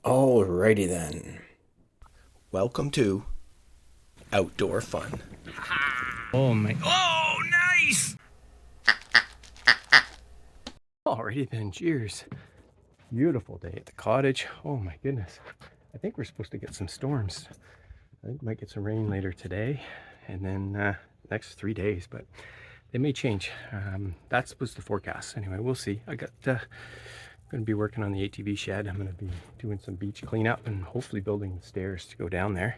Alrighty then. Welcome to Outdoor Fun. Oh my. Oh, nice! Alrighty then, cheers. Beautiful day at the cottage. Oh my goodness. I think we're supposed to get some storms. I think we might get some rain later today and then next 3 days, but they may change. That was the forecast. Anyway, we'll see. I got going to be working on the ATV shed. I'm going to be doing some beach cleanup and hopefully building the stairs to go down there.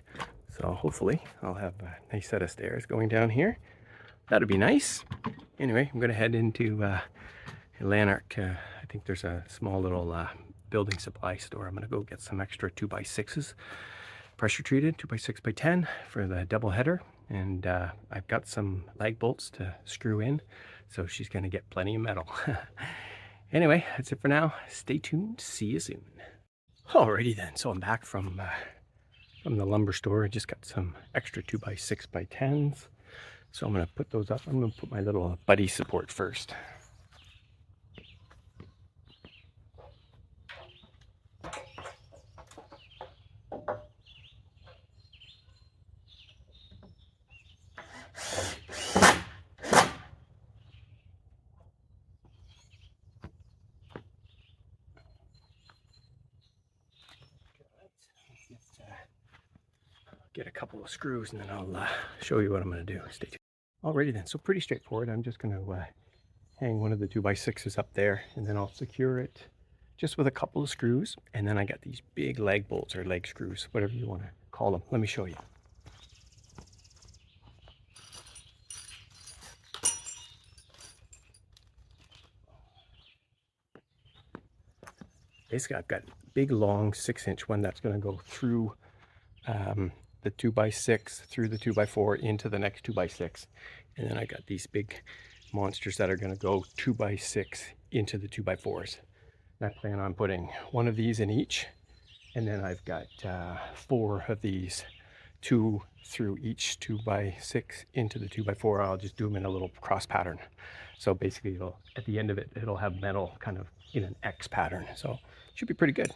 So hopefully I'll have a nice set of stairs going down here. That'd be nice. Anyway, I'm going to head into Lanark. I think there's a small little building supply store. I'm going to go get some extra 2x6s, pressure treated 2x6x10 for the double header. And I've got some lag bolts to screw in, so she's going to get plenty of metal. Anyway, that's it for now. Stay tuned. See you soon. Alrighty then. So I'm back from the lumber store. I just got some extra 2x6x10s. So I'm going to put those up. I'm going to put my little buddy support first. Get a couple of screws and then I'll show you what I'm going to do. Stay tuned. Alrighty then. So pretty straightforward. I'm just going to hang one of the 2x6s up there and then I'll secure it just with a couple of screws. And then I got these big leg bolts or leg screws, whatever you want to call them. Let me show you. Basically, I've got a big long 6-inch one that's going to go through the 2x6, through the 2x4 into the next 2x6. And then I got these big monsters that are going to go 2x6 into the 2x4s. And I plan on putting one of these in each. And then I've got 4 of these, 2 through each 2x6 into the 2x4. I'll just do them in a little cross pattern. So basically, at the end of it, it'll have metal kind of in an X pattern. So it should be pretty good.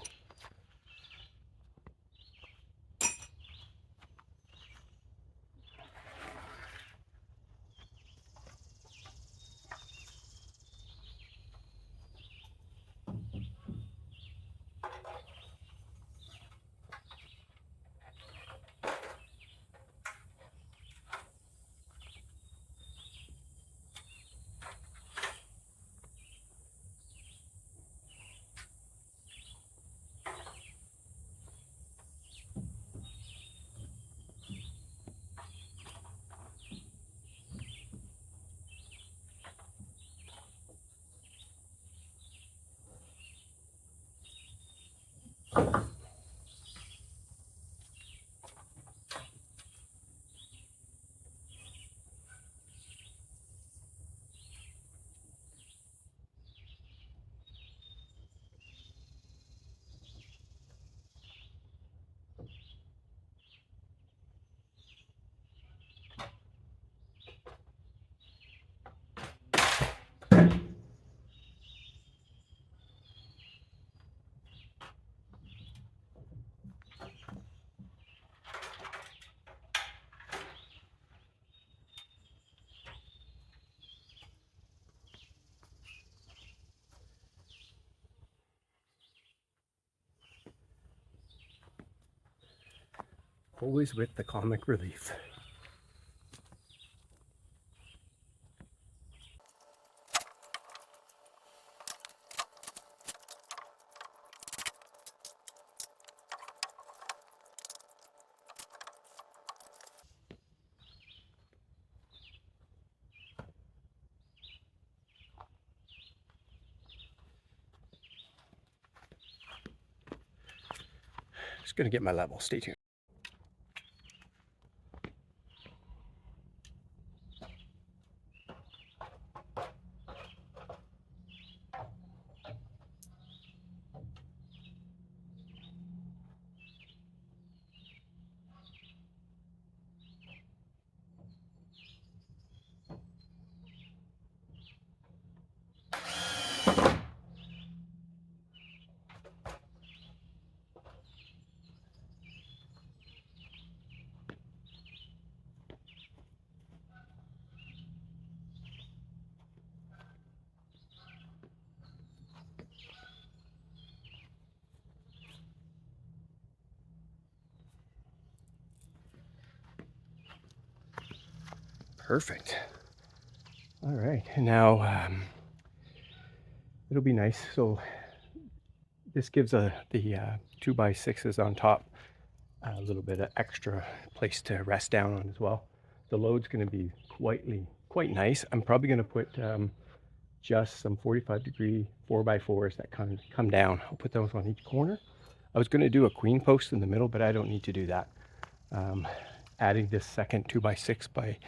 Always with the comic relief. Just gonna get my level. Stay tuned. Perfect. All right, and now it'll be nice. So this gives the 2x6s on top a little bit of extra place to rest down on as well. The load's going to be quite nice. I'm probably going to put just some 45-degree 4x4s that come down. I'll put those on each corner. I was going to do a queen post in the middle, but I don't need to do that. Adding this second 2x6 by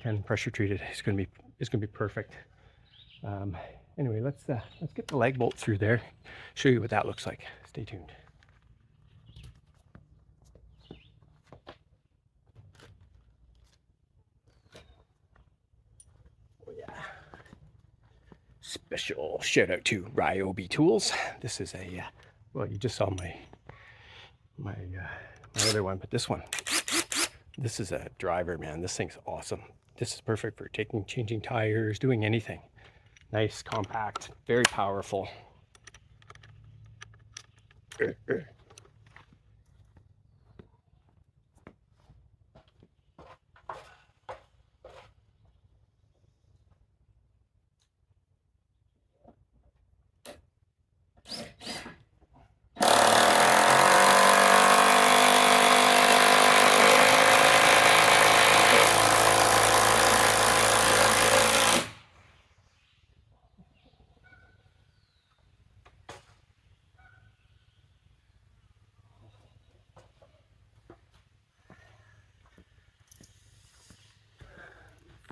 10 pressure treated is going to be perfect. Anyway, let's get the lag bolt through there. Show you what that looks like. Stay tuned. Oh yeah. Special shout out to Ryobi Tools. This is a well, you just saw my other one, but this one. This is a driver, man. This thing's awesome. This is perfect for changing tires, doing anything. Nice, compact, very powerful.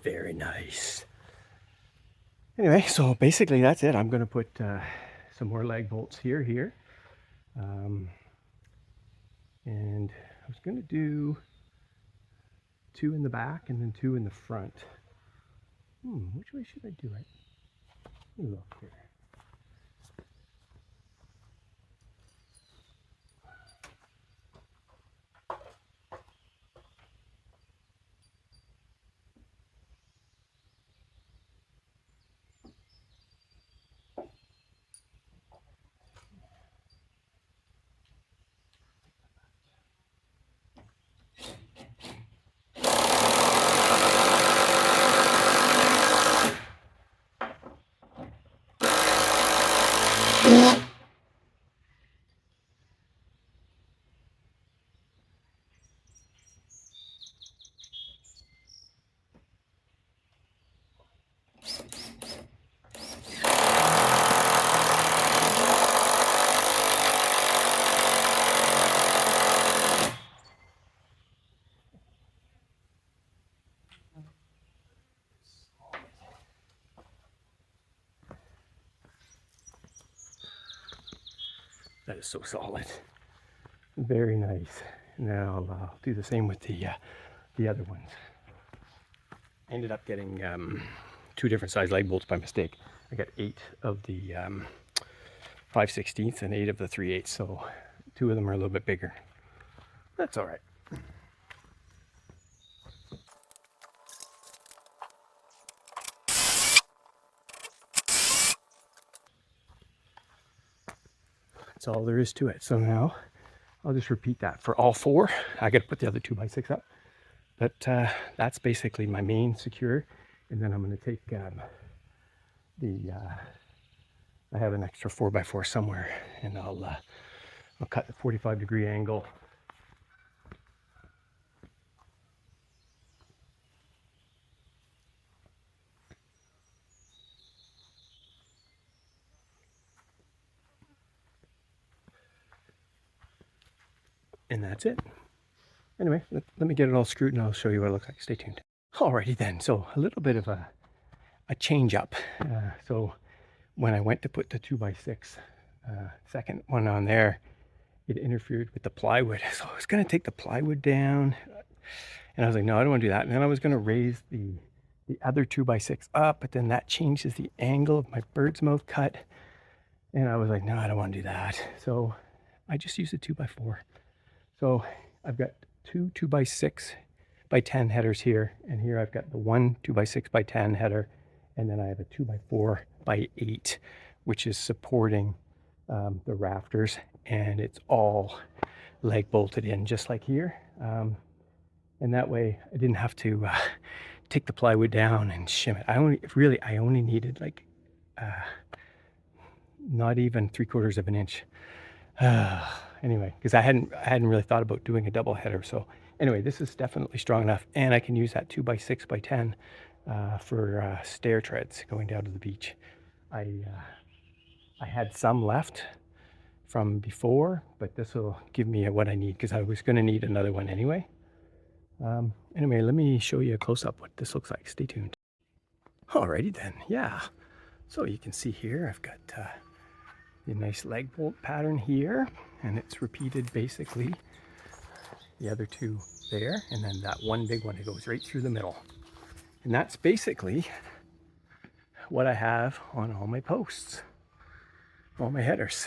Very nice. Anyway, so basically that's it. I'm going to put some more lag bolts here. And I was going to do 2 in the back and then 2 in the front. Which way should I do it? Let me look here. That is so solid. Very nice. Now I'll do the same with the other ones. I ended up getting 2 different size lag bolts by mistake. I got 8 of the 5/16 and 8 of the 3/8, so 2 of them are a little bit bigger. That's all right. That's all there is to it. So now I'll just repeat that for all 4. I got to put the other 2x6 up, but that's basically my main secure. And then I'm going to take I have an extra 4x4 somewhere, and I'll cut the 45-degree angle. And that's it. Anyway, let me get it all screwed and I'll show you what it looks like. Stay tuned. Alrighty then, so a little bit of a change up. So when I went to put the 2x6 second one on there, it interfered with the plywood. So I was going to take the plywood down, and I was like, no, I don't want to do that. And then I was going to raise the other 2x6 up, but then that changes the angle of my bird's mouth cut. And I was like, no, I don't want to do that. So I just used a 2x4. So I've got 2 2x6 by 10 headers here, and here I've got the 1 2x6 by 10 header, and then I have a 2x4 by 8, which is supporting the rafters, and it's all leg bolted in just like here. And that way I didn't have to take the plywood down and shim it. I only needed like not even 3/4 of an inch. Anyway, because I hadn't really thought about doing a double header. So anyway, this is definitely strong enough, and I can use that 2x6x10 for stair treads going down to the beach. I had some left from before, but this will give me what I need because I was going to need another one anyway. Anyway, let me show you a close-up what this looks like. Stay tuned. Alrighty then, yeah. So you can see here I've got the nice leg bolt pattern here, and it's repeated basically the other two there, and then that one big one that goes right through the middle. And that's basically what I have on all my posts, all my headers.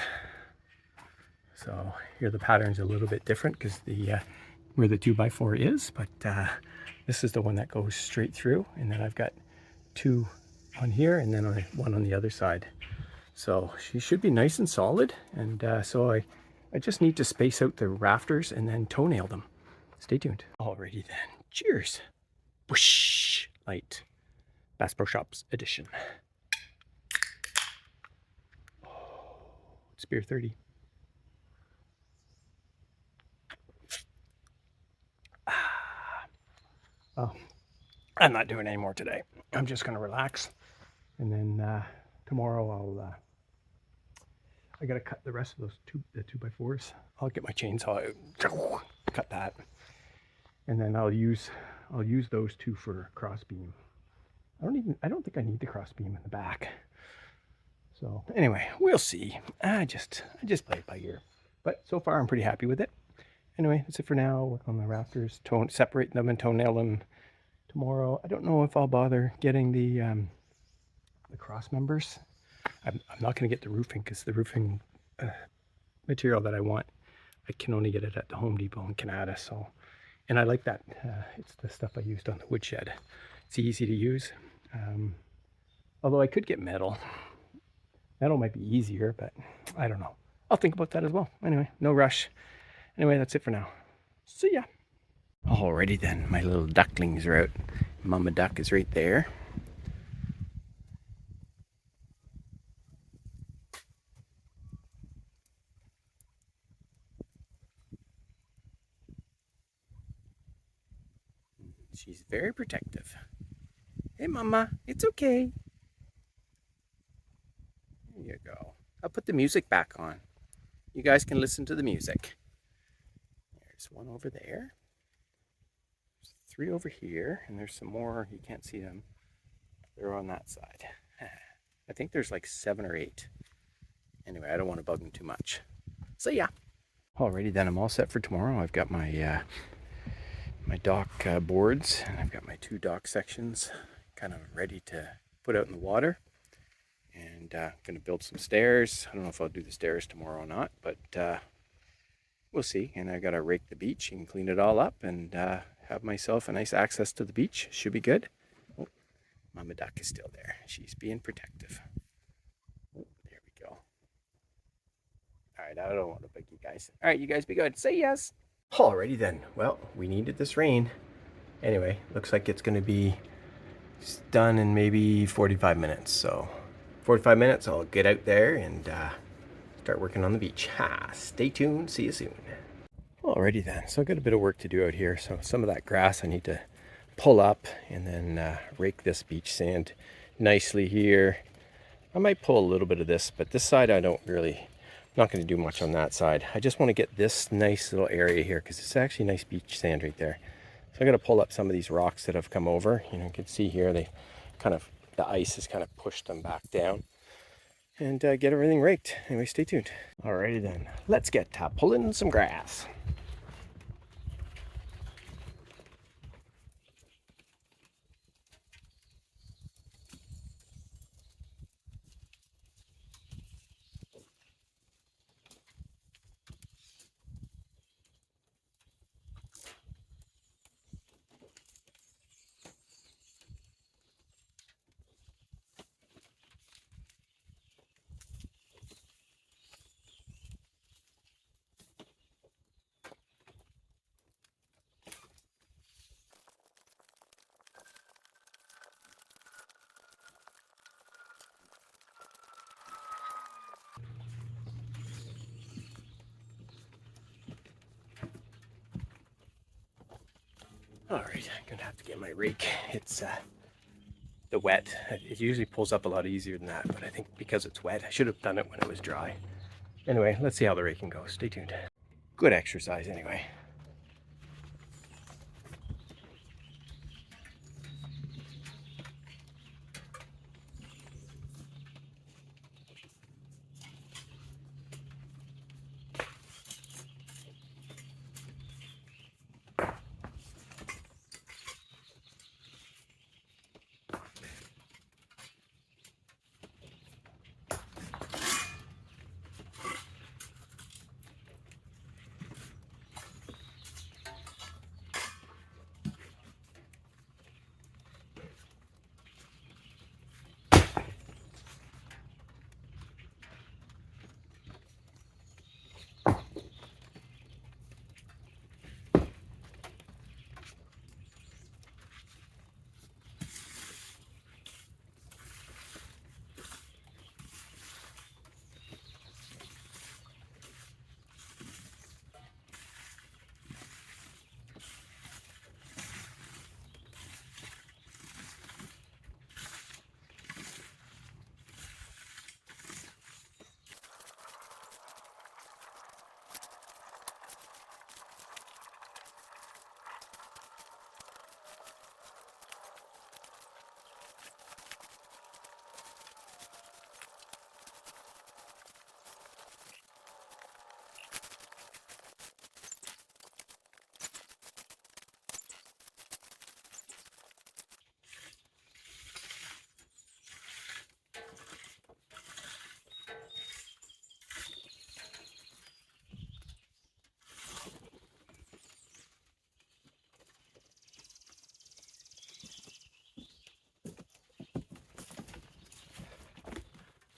So here the pattern's a little bit different because the where the 2x4 is, but this is the one that goes straight through, and then I've got two on here and then one on the other side. So she should be nice and solid, and so I just need to space out the rafters and then toenail them. Stay tuned. Alrighty then, cheers. Whoosh, light, Bass Pro Shops edition. Spear 30. Well, I'm not doing any more today. I'm just going to relax, and then tomorrow I got to cut the rest of those the 2x4s. I'll get my chainsaw out, cut that, and then I'll use those two for cross beam. I don't think I need the cross beam in the back. So anyway, we'll see. I just play it by ear, but so far I'm pretty happy with it. Anyway, that's it for now. Work on the rafters, separate them and toenail them tomorrow. I don't know if I'll bother getting the cross members. I'm not going to get the roofing because the roofing material that I want, I can only get it at the Home Depot in Canada. So, and I like that. It's the stuff I used on the woodshed. It's easy to use. Although I could get metal. Metal might be easier, but I don't know. I'll think about that as well. Anyway, no rush. Anyway, that's it for now. See ya. Alrighty then, my little ducklings are out. Mama duck is right there. She's very protective. Hey Mama, it's okay. There you go. I'll put the music back on. You guys can listen to the music. There's one over there. There's 3 over here, and there's some more. You can't see them. They're on that side. I think there's like 7 or 8. Anyway, I don't want to bug them too much. So yeah. Alrighty then, I'm all set for tomorrow. I've got my my dock boards, and I've got my 2 dock sections kind of ready to put out in the water. And going to build some stairs. I don't know if I'll do the stairs tomorrow or not, but we'll see. And I got to rake the beach and clean it all up and have myself a nice access to the beach. Should be good. Oh, Mama duck is still there. She's being protective. Oh, there we go. All right, I don't want to bug you guys. All right, you guys be good. Say yes. Alrighty then. Well, we needed this rain. Anyway, looks like it's going to be done in maybe 45 minutes. So 45 minutes, I'll get out there and start working on the beach. Stay tuned. See you soon. Alrighty then. So I've got a bit of work to do out here. So some of that grass I need to pull up and then rake this beach sand nicely here. I might pull a little bit of this, but this side I don't really, not going to do much on that side. I just want to get this nice little area here because it's actually nice beach sand right there. So I got to pull up some of these rocks that have come over. You know, you can see here they kind of, the ice has kind of pushed them back down, and get everything raked. Anyway, stay tuned. Alrighty then, let's get pulling some grass. All right, I'm gonna have to get my rake. It's the wet. It usually pulls up a lot easier than that, but I think because it's wet, I should have done it when it was dry. Anyway, let's see how the raking goes. Stay tuned. Good exercise anyway.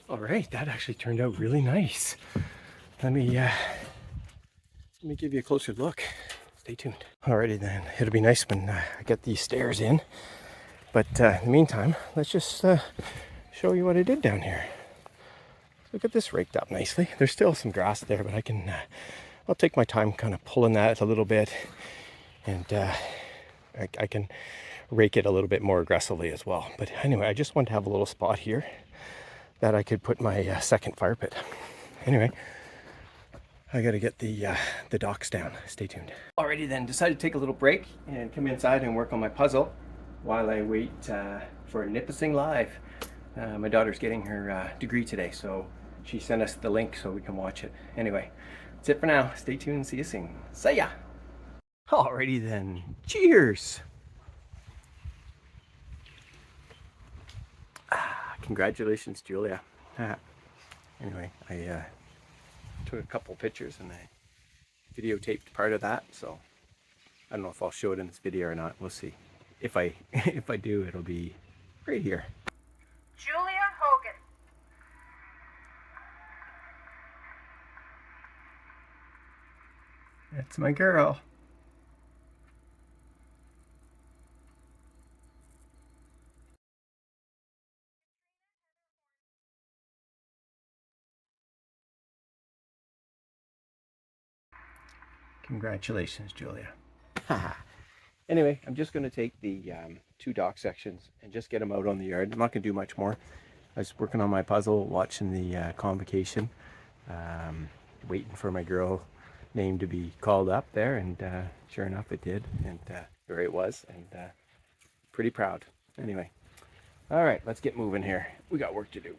All right, that actually turned out really nice. Let me give you a closer look. Stay tuned. Alrighty then, it'll be nice when I get these stairs in. But in the meantime, let's just show you what I did down here. Look at this raked up nicely. There's still some grass there, but I'll take my time kind of pulling that a little bit, and I can rake it a little bit more aggressively as well. But anyway, I just want to have a little spot here that I could put my second fire pit. Anyway, I gotta get the docks down. Stay tuned. Alrighty then, decided to take a little break and come inside and work on my puzzle while I wait for Nipissing Live. My daughter's getting her degree today, so she sent us the link so we can watch it. Anyway, that's it for now. Stay tuned and see you soon. See ya! Alrighty then, cheers! Congratulations, Julia. Anyway, I took a couple pictures and I videotaped part of that, so I don't know if I'll show it in this video or not. We'll see. If I do, it'll be right here. Julia Hogan. That's my girl. Congratulations, Julia. Anyway, I'm just going to take the 2 dock sections and just get them out on the yard. I'm not going to do much more. I was working on my puzzle, watching the convocation, waiting for my girl name to be called up there, and sure enough it did, and there it was, and pretty proud. Anyway, all right, let's get moving here. We got work to do.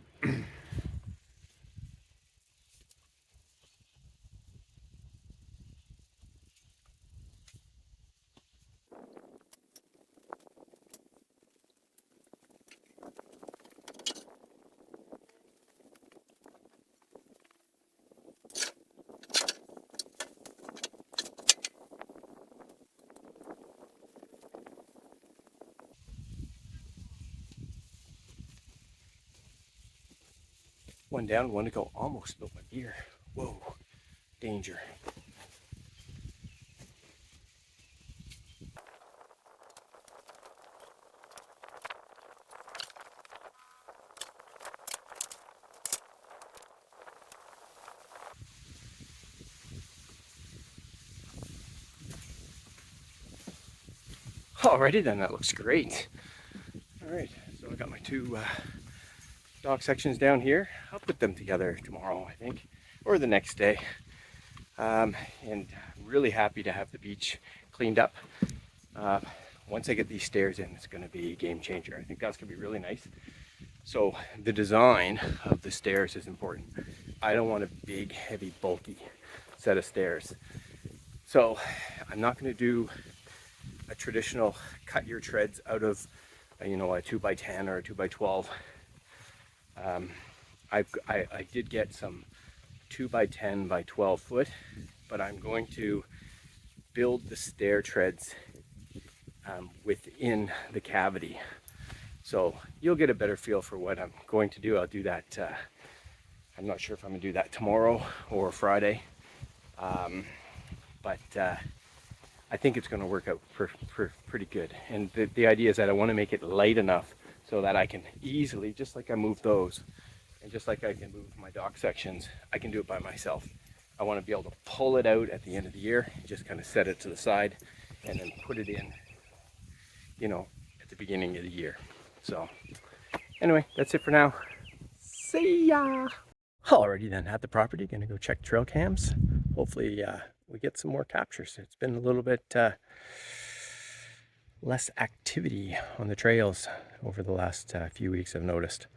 One down, one to go. Almost spilled my beer. Whoa, danger. Alrighty then, that looks great. Alright, so I got my two dock sections down here. I'll put them together tomorrow, I think, or the next day. And really happy to have the beach cleaned up. Once I get these stairs in, it's going to be a game changer. I think that's going to be really nice. So the design of the stairs is important. I don't want a big, heavy, bulky set of stairs. So I'm not going to do a traditional cut your treads out of, you know, a 2x10 or a 2x12. I did get some 2x10 by 12 foot, but I'm going to build the stair treads within the cavity. So you'll get a better feel for what I'm going to do. I'll do that. I'm not sure if I'm gonna do that tomorrow or Friday, but I think it's gonna work out pretty good. And the idea is that I wanna make it light enough so that I can easily, just like I moved those, and just like I can move my dock sections, I can do it by myself. I wanna be able to pull it out at the end of the year, just kind of set it to the side, and then put it in, you know, at the beginning of the year. So anyway, that's it for now. See ya! Alrighty then, at the property, gonna go check trail cams. Hopefully we get some more captures. It's been a little bit less activity on the trails over the last few weeks, I've noticed.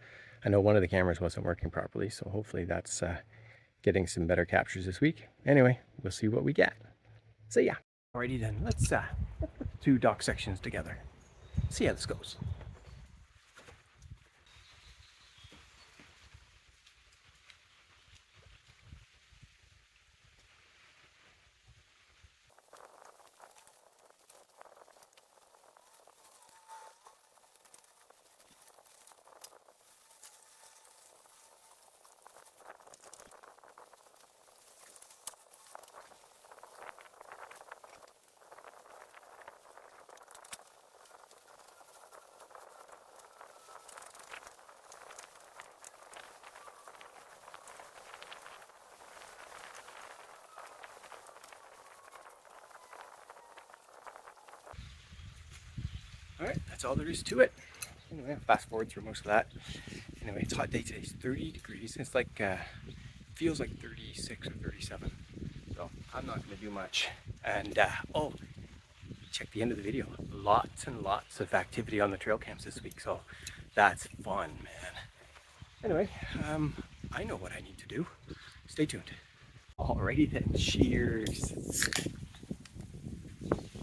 I know one of the cameras wasn't working properly, so hopefully that's getting some better captures this week. Anyway, we'll see what we get. See ya! Alrighty then, let's put the two dock sections together. See how this goes. All right, that's all there is to it. Anyway, I'll fast forward through most of that. Anyway, it's a hot day today. It's 30 degrees. It's like, feels like 36 or 37. So I'm not going to do much. And, oh, check the end of the video. Lots and lots of activity on the trail cams this week. So that's fun, man. Anyway, I know what I need to do. Stay tuned. Alrighty then, cheers.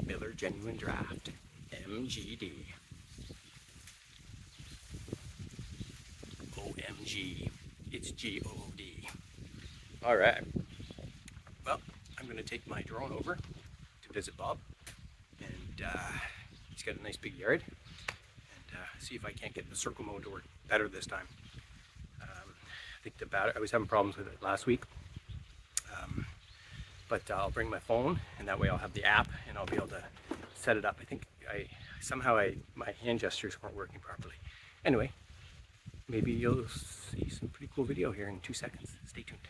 Miller Genuine Draft. MGD. OMG. It's GOD. Alright. Well, I'm going to take my drone over to visit Bob. And he's got a nice big yard. And see if I can't get the circle mode to work better this time. I think the battery, I was having problems with it last week. But I'll bring my phone, and that way I'll have the app, and I'll be able to set it up. I think somehow my hand gestures weren't working properly. Anyway, maybe you'll see some pretty cool video here in 2 seconds. Stay tuned.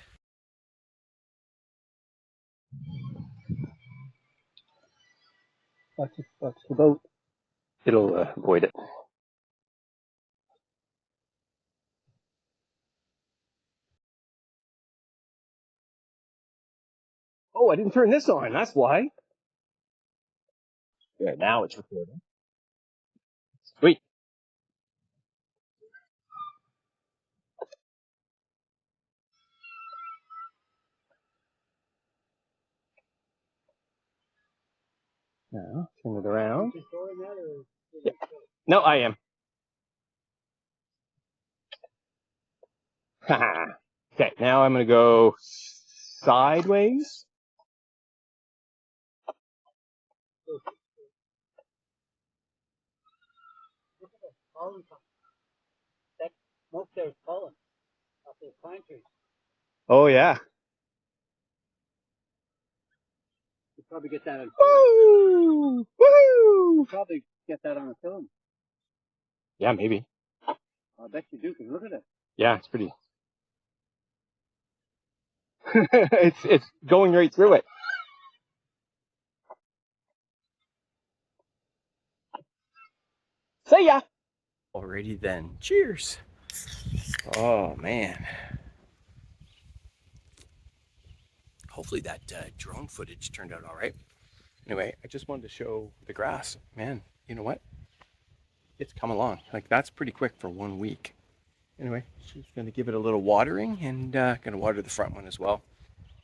That's the boat. It'll avoid it. Oh, I didn't turn this on. That's why. Yeah, now it's recording. Sweet. Now, turn it around. Yeah. No, I am. Okay, now I'm going to go sideways. Smoke there's pollen off those pine trees. Oh, yeah. You probably get that on Woo! Woo! probably get that on a film. Yeah, maybe. I bet you do, because look at it. Yeah, it's pretty. it's going right through it. See ya. Alrighty then, cheers. Oh man. Hopefully that drone footage turned out all right. Anyway, I just wanted to show the grass. Man, you know what? It's come along. Like, that's pretty quick for 1 week. Anyway, she's gonna give it a little watering, and gonna water the front one as well.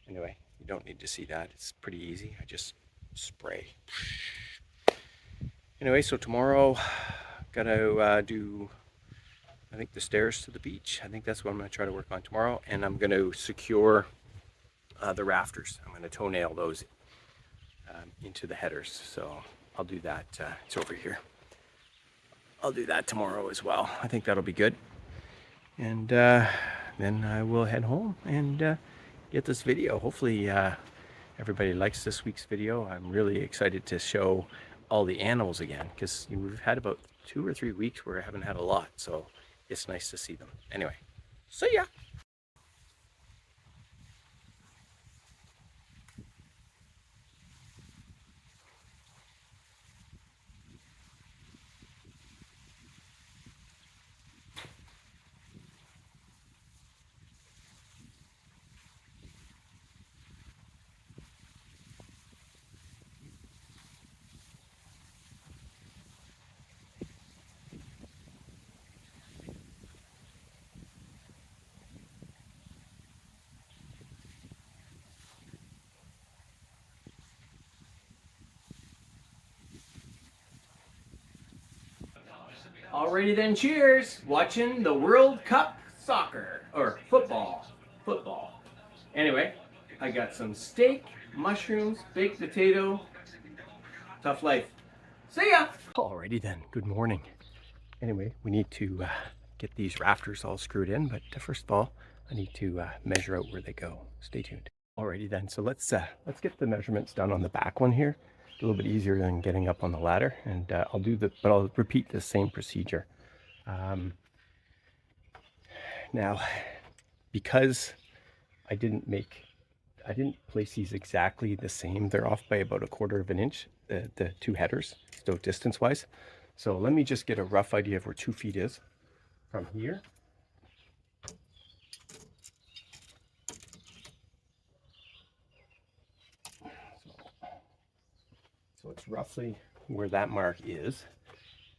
Anyway, you don't need to see that. It's pretty easy. I just spray. Anyway, so tomorrow, gotta do, I think, the stairs to the beach. I think that's what I'm gonna try to work on tomorrow. And I'm gonna secure the rafters. I'm gonna toenail those into the headers. So I'll do that. It's over here. I'll do that tomorrow as well. I think that'll be good. And then I will head home and get this video. Hopefully everybody likes this week's video. I'm really excited to show all the animals again, because we've had about 2 or 3 weeks where I haven't had a lot, so it's nice to see them. Anyway, see ya. Alrighty then, cheers. Watching the World Cup soccer, or football. Anyway, I got some steak, mushrooms, baked potato. Tough life. See ya. Alrighty then, good morning. Anyway, we need to get these rafters all screwed in, but first of all, I need to measure out where they go. Stay tuned. Alrighty then, so let's get the measurements done on the back one here. A little bit easier than getting up on the ladder, and I'll repeat the same procedure. Now, because I didn't place these exactly the same. They're off by about 1/4 of an inch, the two headers, so distance wise. So let me just get a rough idea of where 2 feet is from here. So it's roughly where that mark is.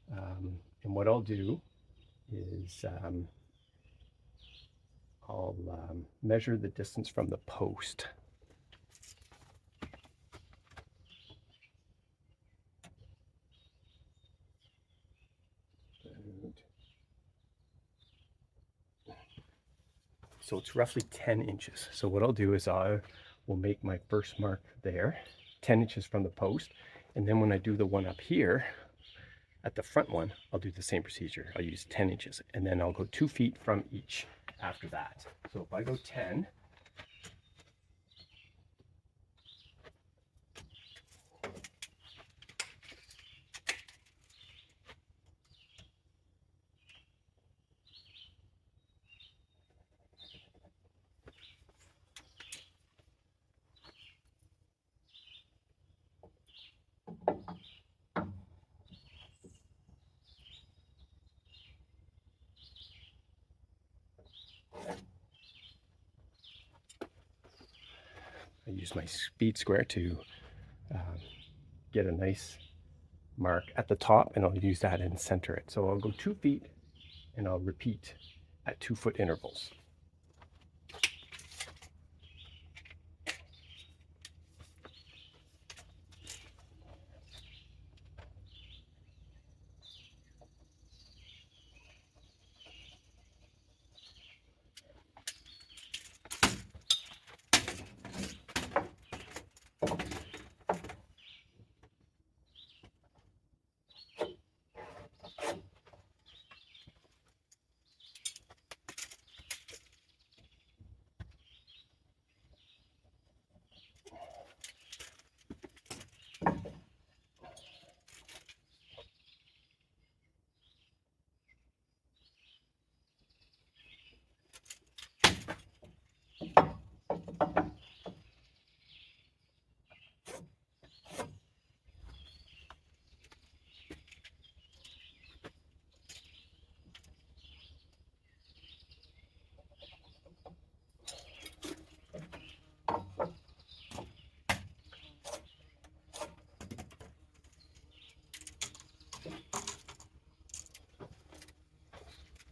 And what I'll do is I'll measure the distance from the post. So it's roughly 10 inches. So what I'll do is I will make my first mark there, 10 inches from the post. And then when I do the one up here, at the front one, I'll do the same procedure. I'll use 10 inches, and then I'll go 2 feet from each after that. So if I go 10, I use my speed square to get a nice mark at the top, and I'll use that and center it. So I'll go 2 feet, and I'll repeat at 2 foot intervals.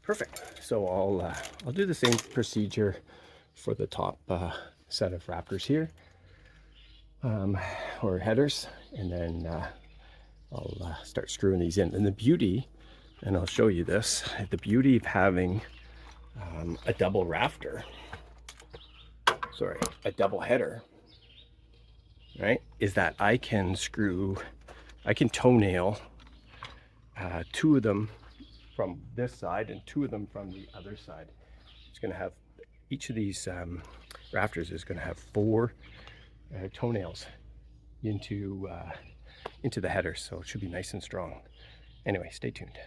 Perfect. So I'll do the same procedure for the top set of rafters here, or headers, and then I'll start screwing these in. And the beauty, and I'll show you this, the beauty of having a double rafter, sorry, a double header, right, is that I can toenail 2 of them from this side and 2 of them from the other side. It's going to have, each of these rafters is going to have 4 toenails into the header, so it should be nice and strong. Anyway, stay tuned.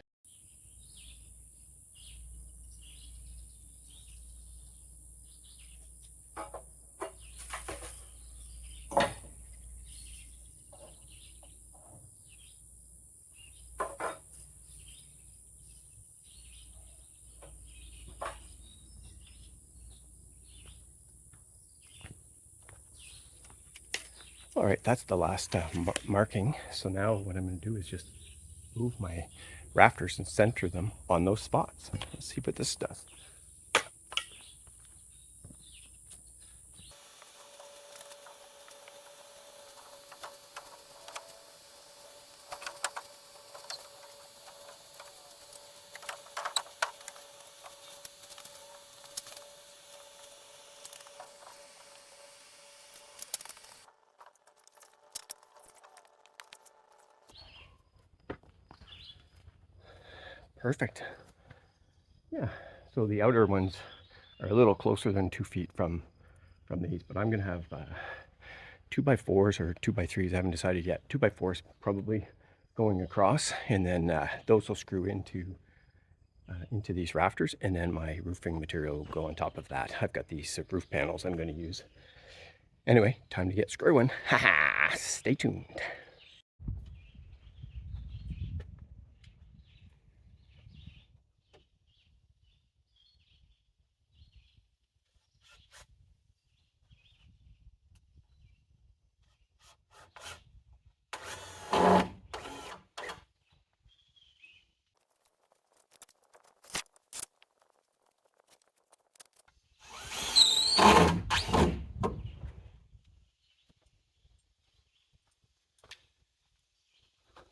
All right, that's the last marking. So now what I'm going to do is just move my rafters and center them on those spots. Let's see what this does. Perfect. Yeah, so the outer ones are a little closer than 2 feet from these, but I'm gonna have 2x4s or 2x3s, I haven't decided yet. 2x4s probably going across, and then those will screw into these rafters, and then my roofing material will go on top of that. I've got these roof panels I'm going to use. Anyway, time to get screwing. Haha, stay tuned.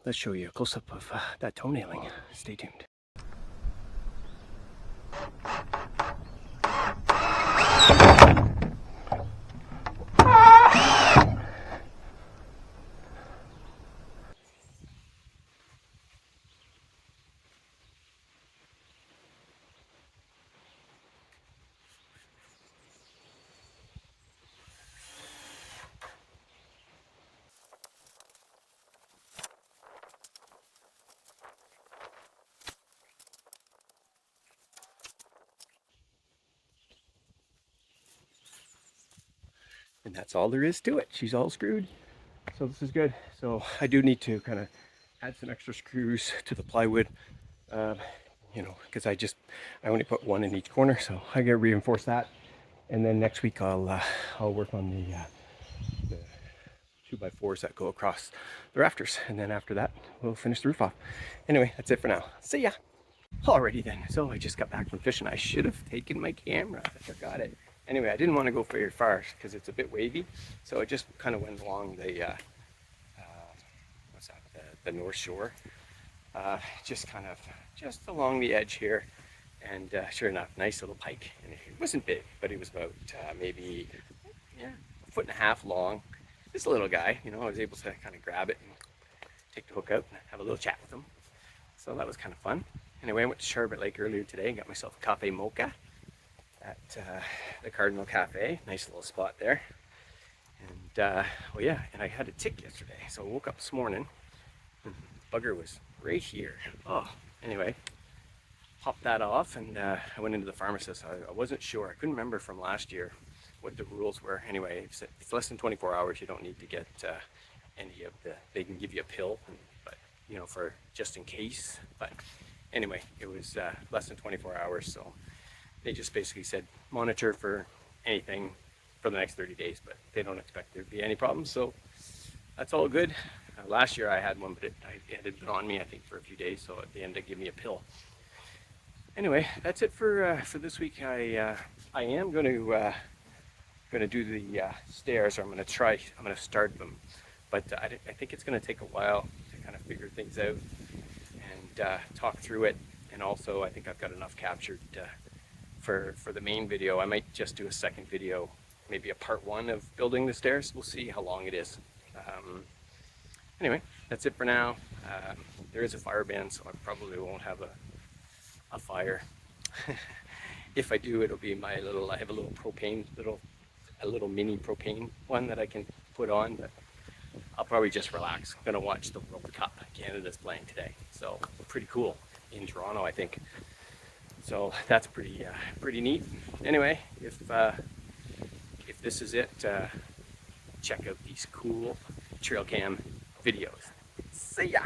Let's show you a close-up of that toenailing. Stay tuned. And that's all there is to it. She's all screwed. So this is good. So I do need to kind of add some extra screws to the plywood, you know, because I only put 1 in each corner, so I gotta reinforce that. And then next week I'll work on the 2x4s that go across the rafters, and then after that we'll finish the roof off. Anyway, that's it for now. See ya. Alrighty then. So I just got back from fishing. I should have taken my camera. I forgot it. Anyway, I didn't want to go very far because it's a bit wavy, so I just kind of went along the what's that? The North Shore, just along the edge here, and sure enough, nice little pike. And it wasn't big, but he was about maybe a 1.5 feet long. Just a little guy, you know. I was able to kind of grab it and take the hook out and have a little chat with him. So that was kind of fun. Anyway, I went to Sherbet Lake earlier today and got myself a cafe mocha at the Cardinal Cafe. Nice little spot there. And well, yeah, and I had a tick yesterday, so I woke up this morning and bugger was right here. Oh, anyway, popped that off, and I went into the pharmacist. I wasn't sure. I couldn't remember from last year what the rules were. Anyway, it's less than 24 hours. You don't need to get any of they can give you a pill, but you know, for just in case. But anyway, it was less than 24 hours, so they just basically said monitor for anything for the next 30 days, but they don't expect there to be any problems, so that's all good. Last year I had one, but it had been on me, I think, for a few days, so at the end they gave me a pill. Anyway, that's it for this week. I am going to do the stairs, or I'm going to start them, but I think it's going to take a while to kind of figure things out and talk through it. And also, I think I've got enough captured for the main video. I might just do a second video, maybe a part 1 of building the stairs. We'll see how long it is. Anyway, that's it for now. There is a fire ban, so I probably won't have a fire. If I do, it'll be my little, I have a little propane, a little mini propane one that I can put on, but I'll probably just relax. I'm gonna watch the World Cup. Canada's playing today, so pretty cool in Toronto, I think. So that's pretty neat. Anyway, if this is it, check out these cool trail cam videos. See ya!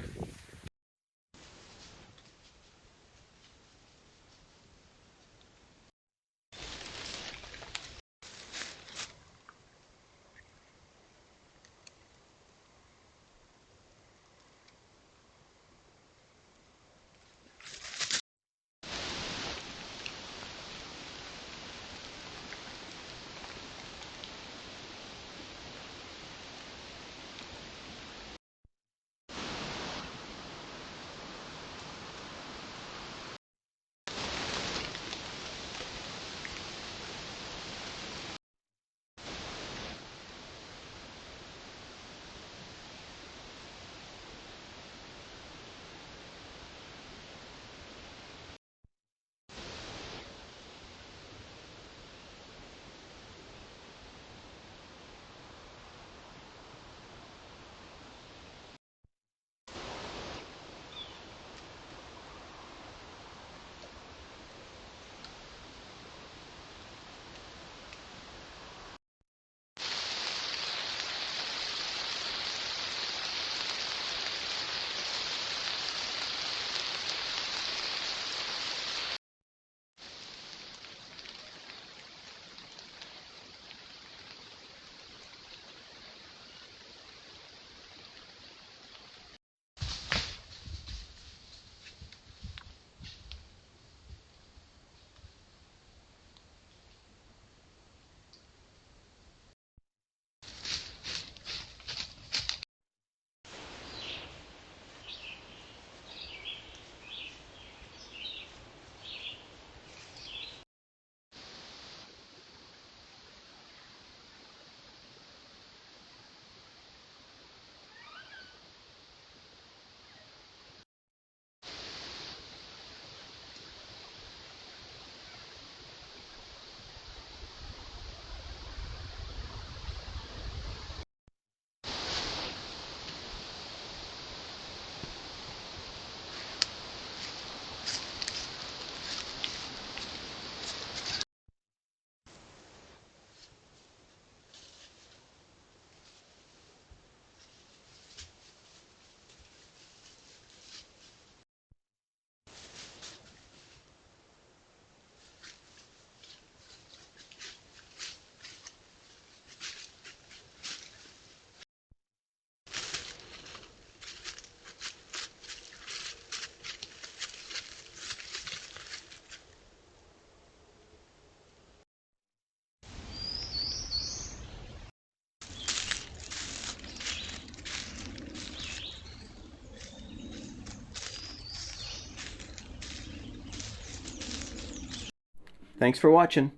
Thanks for watching.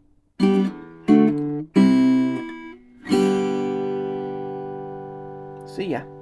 See ya.